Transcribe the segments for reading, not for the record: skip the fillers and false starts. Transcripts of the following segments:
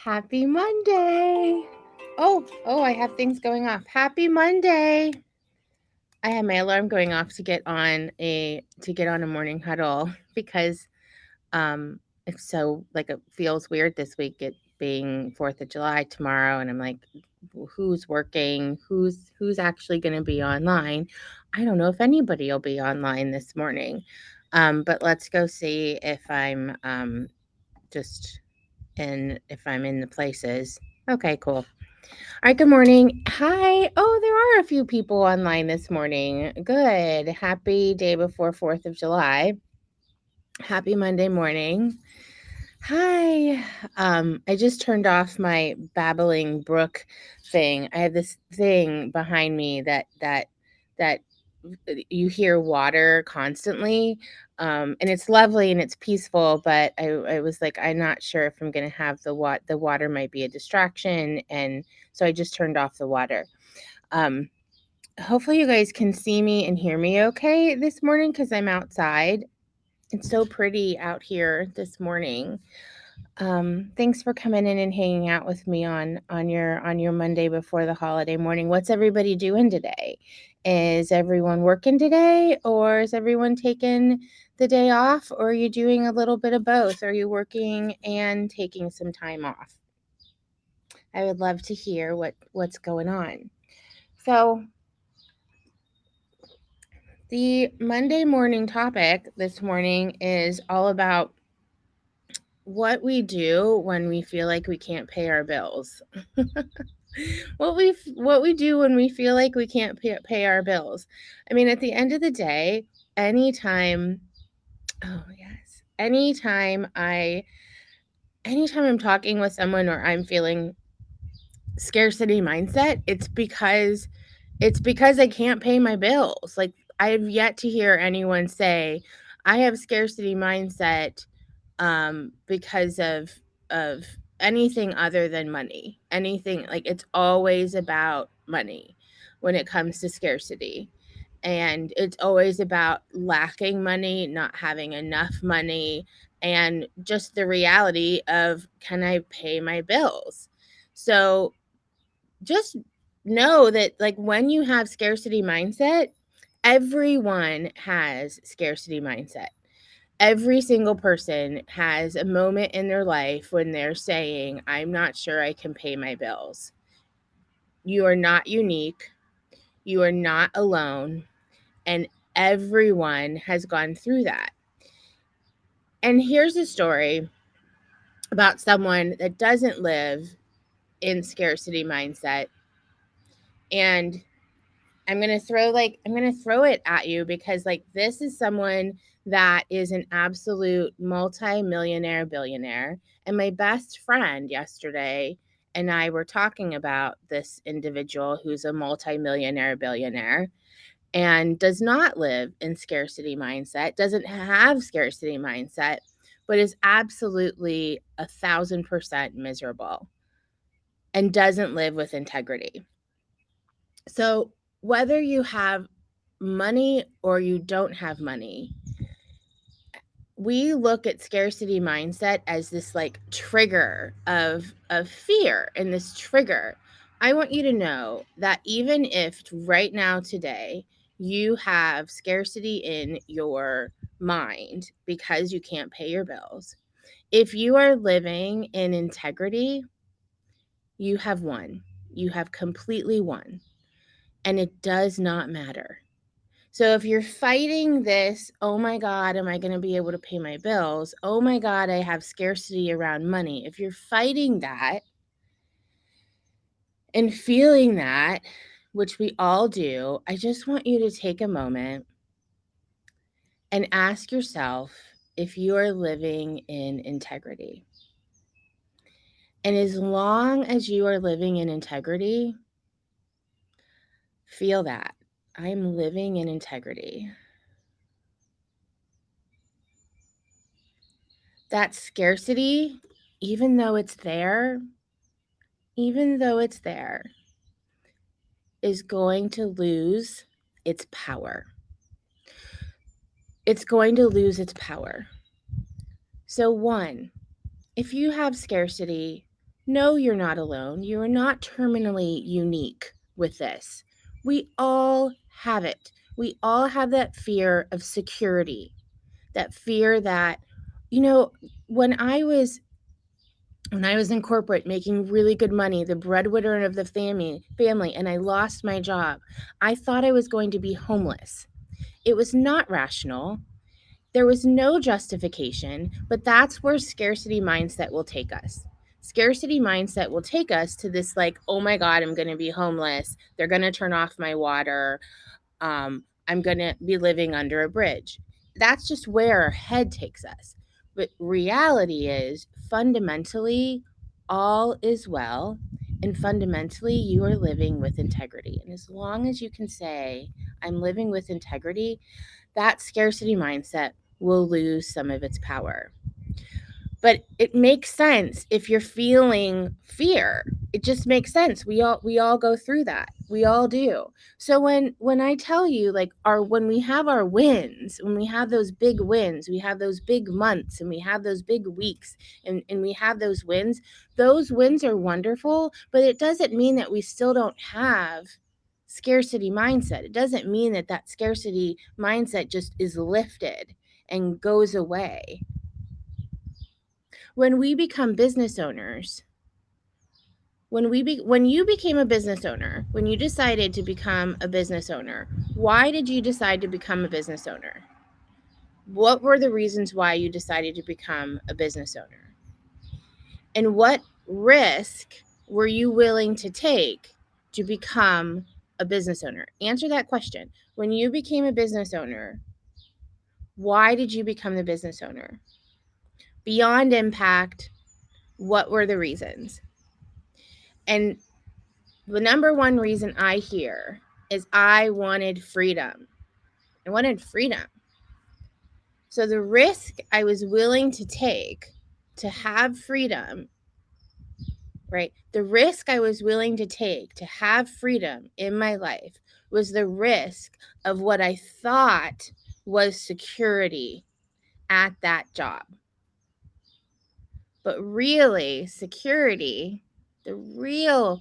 Happy Monday. Oh, I have things going off. Happy Monday. I had my alarm going off to get on a morning huddle because it's so like it feels weird this week, it being 4th of July tomorrow, and I'm like, who's working? Who's actually going to be online? I don't know if anybody will be online this morning. But let's go see if I'm if I'm in the places. Okay, cool. All right, good morning. Hi. Oh, there are a few people online this morning. Good. Happy day before 4th of July. Happy Monday morning. Hi. I just turned off my babbling brook thing. I have this thing behind me that you hear water constantly, and it's lovely and it's peaceful, but I was like, I'm not sure if I'm going to have the water might be a distraction, and so I just turned off the water. Hopefully you guys can see me and hear me okay this morning because I'm outside. It's so pretty out here this morning. Thanks for coming in and hanging out with me on your Monday before the holiday morning. What's everybody doing today? Is everyone working today, or is everyone taking the day off, or are you doing a little bit of both? Are you working and taking some time off? I would love to hear what's going on. So, the Monday morning topic this morning is all about what we do when we feel like we can't pay our bills. what we do when we feel like we can't pay our bills. I mean, at the end of the day, anytime anytime I'm talking with someone or I'm feeling scarcity mindset, it's because I can't pay my bills. Like, I have yet to hear anyone say I have scarcity mindset because of anything other than money. Anything, like, it's always about money when it comes to scarcity. And it's always about lacking money, not having enough money, and just the reality of, can I pay my bills? So just know that, like, when you have scarcity mindset, everyone has scarcity mindset. Every single person has a moment in their life when they're saying, I'm not sure I can pay my bills. You are not unique. You are not alone. And everyone has gone through that. And here's a story about someone that doesn't live in scarcity mindset. And I'm going to throw it at you because, like, this is someone that is an absolute multi-millionaire billionaire. And my best friend yesterday and I were talking about this individual who's a multi-millionaire billionaire and does not live in scarcity mindset, doesn't have scarcity mindset, but is absolutely 1,000% miserable and doesn't live with integrity. So whether you have money or you don't have money, we look at scarcity mindset as this, like, trigger of fear, and this trigger. I want you to know that even if right now today you have scarcity in your mind because you can't pay your bills, if you are living in integrity, you have won. You have completely won. And it does not matter. So if you're fighting this, oh my God, am I going to be able to pay my bills? Oh my God, I have scarcity around money. If you're fighting that and feeling that, which we all do, I just want you to take a moment and ask yourself if you are living in integrity. And as long as you are living in integrity, feel that. I'm living in integrity. That scarcity, even though it's there, is going to lose its power. It's going to lose its power. So, one, if you have scarcity, No, you're not alone. You are not terminally unique with this. We all have it. We all have that fear of security, that fear that, you know, when I was in corporate making really good money, the breadwinner of the family, and I lost my job, I thought I was going to be homeless. It was not rational. There was no justification, but that's where scarcity mindset will take us. Scarcity mindset will take us to this, like, oh my God, I'm going to be homeless. They're going to turn off my water. I'm going to be living under a bridge. That's just where our head takes us. But reality is, fundamentally, all is well. And fundamentally, you are living with integrity. And as long as you can say, I'm living with integrity, that scarcity mindset will lose some of its power. But it makes sense if you're feeling fear. It just makes sense. We all go through that. We all do. So when I tell you, like, our when we have our wins, when we have those big wins, we have those big months, and we have those big weeks, and we have those wins are wonderful, but it doesn't mean that we still don't have scarcity mindset. It doesn't mean that that scarcity mindset just is lifted and goes away. When we become business owners, when you became a business owner, when you decided to become a business owner, why did you decide to become a business owner? What were the reasons why you decided to become a business owner? And what risk were you willing to take to become a business owner? Answer that question. When you became a business owner, why did you become the business owner? Beyond impact, what were the reasons? And the number one reason I hear is I wanted freedom. I wanted freedom. So the risk I was willing to take to have freedom, right? The risk I was willing to take to have freedom in my life was the risk of what I thought was security at that job. But really, security, the real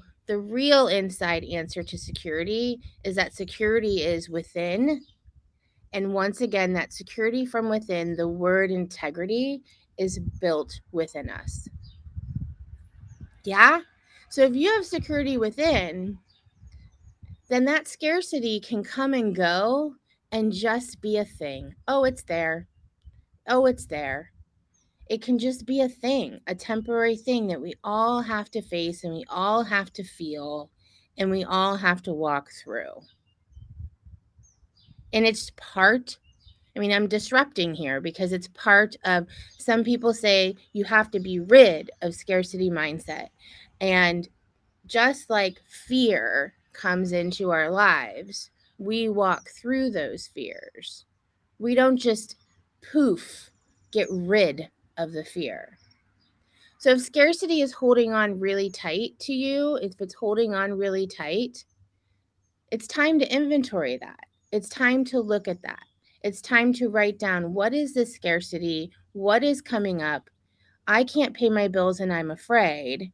inside answer to security is that security is within. And once again, that security from within, the word integrity, is built within us. Yeah? So if you have security within, then that scarcity can come and go and just be a thing. Oh, it's there. Oh, it's there. It can just be a thing, a temporary thing that we all have to face and we all have to feel and we all have to walk through. And it's part, I'm disrupting here because it's part of, some people say you have to be rid of scarcity mindset. And just like fear comes into our lives, we walk through those fears. We don't just poof, get rid of the fear. So if scarcity is holding on really tight to you, if it's holding on really tight, it's time to inventory that. It's time to look at that. It's time to write down, what is this scarcity? What is coming up? I can't pay my bills and I'm afraid.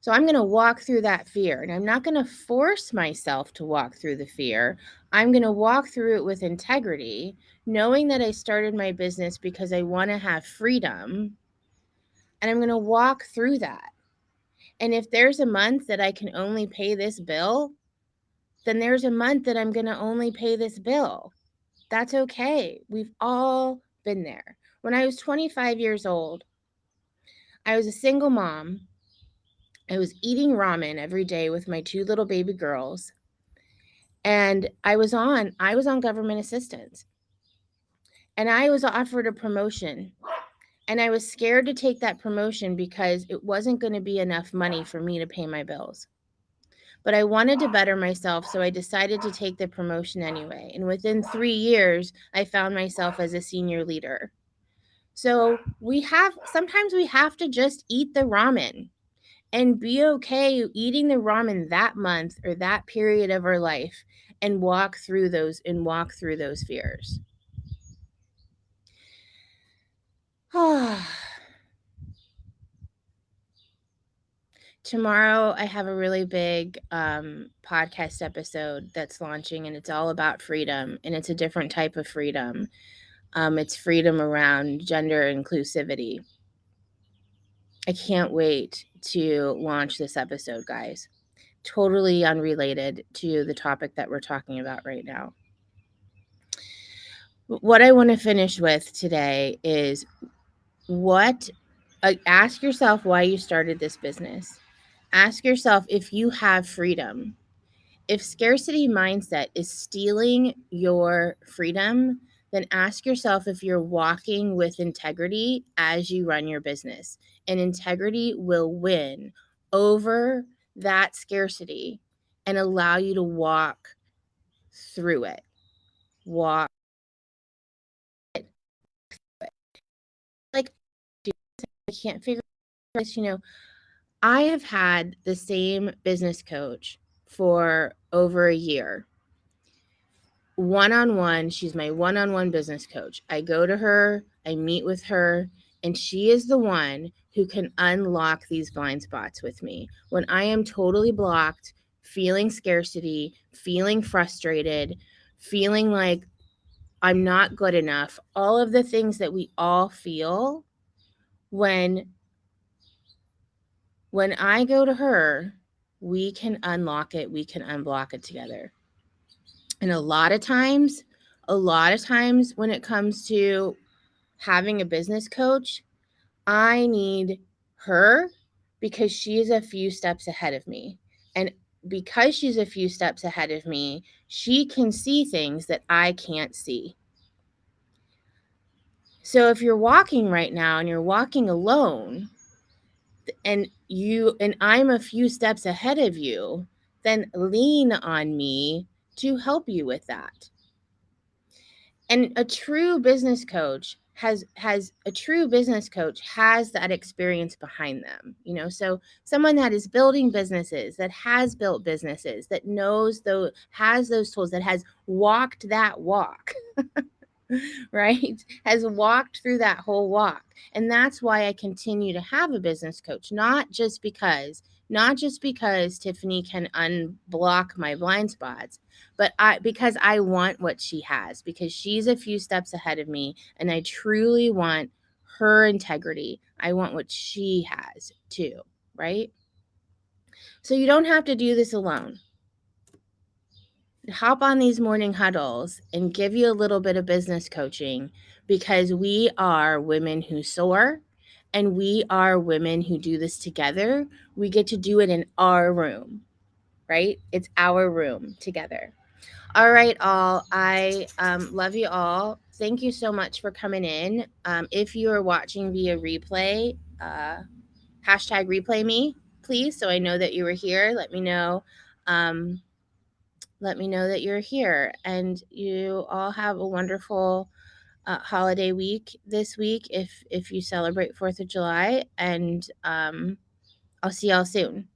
So I'm going to walk through that fear, and I'm not going to force myself to walk through the fear. I'm going to walk through it with integrity, knowing that I started my business because I want to have freedom, and I'm going to walk through that. And if there's a month that I can only pay this bill, then there's a month that I'm going to only pay this bill. That's okay. We've all been there. When I was 25 years old, I was a single mom. I was eating ramen every day with my two little baby girls. And I was on government assistance. And I was offered a promotion. And I was scared to take that promotion because it wasn't going to be enough money for me to pay my bills. But I wanted to better myself, so I decided to take the promotion anyway. And within 3 years, I found myself as a senior leader. So sometimes we have to just eat the ramen and be okay eating the ramen that month or that period of our life and walk through those fears. tomorrow I have a really big podcast episode that's launching, and it's all about freedom, and it's a different type of freedom. It's freedom around gender inclusivity. I can't wait to launch this episode, guys. Totally unrelated to the topic that we're talking about right now. What I want to finish with today is ask yourself why you started this business. Ask yourself if you have freedom. If scarcity mindset is stealing your freedom, then ask yourself if you're walking with integrity as you run your business. And integrity will win over that scarcity and allow you to walk through it. Walk it. Like, I can't figure this, I have had the same business coach for over a year. One-on-one, she's my one-on-one business coach. I go to her, I meet with her, and she is the one who can unlock these blind spots with me. When I am totally blocked, feeling scarcity, feeling frustrated, feeling like I'm not good enough, all of the things that we all feel when I go to her, we can unlock it, we can unblock it together. And a lot of times when it comes to having a business coach, I need her because she is a few steps ahead of me. And because she's a few steps ahead of me, she can see things that I can't see. So if you're walking right now and you're walking alone, and I'm a few steps ahead of you, then lean on me to help you with that. And a true business coach has that experience behind them, so someone that is building businesses, that has built businesses, that has those tools, that has walked that walk right, has walked through that whole walk. And that's why I continue to have a business coach, not just because Tiffany can unblock my blind spots, but because I want what she has, because she's a few steps ahead of me, and I truly want her integrity. I want what she has too, right? So you don't have to do this alone. Hop on these morning huddles and give you a little bit of business coaching, because we are women who soar, and we are women who do this together. We get to do it in our room, right? It's our room together. All right, all. I love you all. Thank you so much for coming in. If you are watching via replay, hashtag replay me, please, so I know that you were here. Let me know. Let me know that you're here, and you all have a wonderful holiday week this week if you celebrate 4th of July, and I'll see y'all soon.